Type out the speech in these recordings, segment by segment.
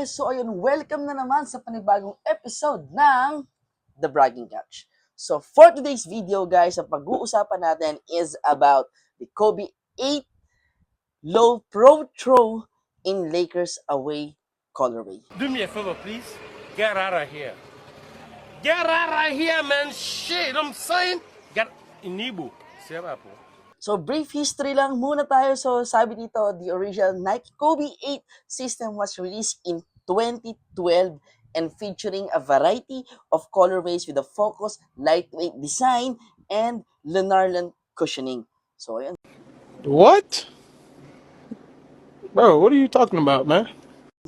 guys! So ayun, welcome na naman sa panibagong episode ng The Bragging Couch. So for today's video guys, ang pag-uusapan natin is about the Kobe 8 Low Pro Throw in Lakers away colorway. Do me a favor, please. Get out of here. Get out of here, man. Shit, I'm saying. Get inibo. Sira po. So brief history lang muna tayo. So sabi dito, the original Nike Kobe 8 system was released in 2012 and featuring a variety of colorways with a focused, lightweight design and Lanarland cushioning. So ayan. What? Bro, what are you talking about, man?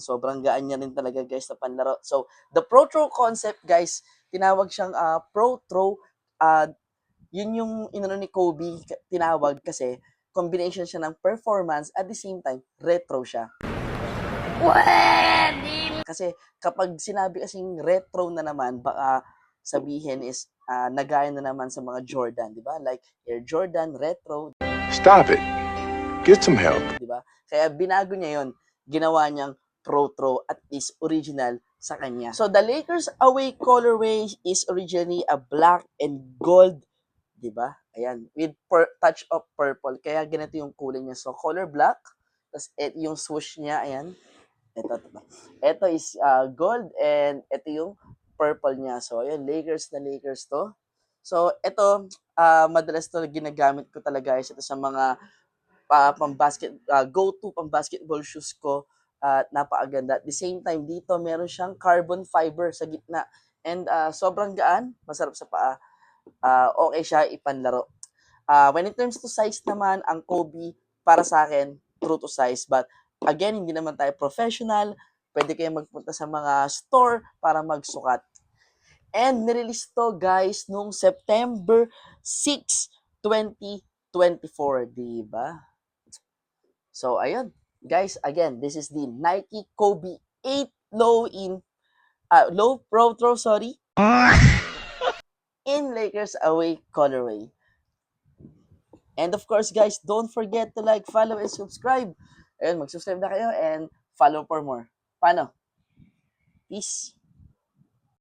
Sobrang gaan niya rin talaga guys na panlaro. So the Pro Throw concept guys, tinawag siyang Pro Throw. Yun yung inano ni Kobe tinawag kasi combination siya ng performance at the same time retro siya. Kasi kapag sinabi kasing retro na naman, baka sabihin is nagaya na naman sa mga Jordan, di ba? Like Air Jordan, retro, Stop it. Get some help. di ba? Kaya binago niya yon, ginawa niyang Pro Throw at least original sa kanya. So the Lakers away colorway is originally a black and gold, di ba? Ayan, with touch of purple. Kaya ganito yung kulay niya. So color black, tapos yung swoosh niya, ayan. Ito is gold and ito yung purple niya. So ayan, Lakers na Lakers to. So ito, madalas to ginagamit ko talaga guys. Ito sa mga go-to pang-basketball shoes ko. At napakaganda. At the same time, dito meron siyang carbon fiber sa gitna. And sobrang gaan, masarap sa paa. Okay siya ipanlaro. When it comes to size naman, ang Kobe para sa akin, true to size. But again, hindi naman tayo professional. Pwede kayong magpunta sa mga store para magsukat. And nirelease to guys nung September 6, 2024. Diba? So, ayun. Guys, again, this is the Nike Kobe 8 Low Pro Throw, in Lakers away colorway. And of course, guys, don't forget to like, follow, and subscribe. Ayun, mag-subscribe na kayo and follow for more. Paano? Peace.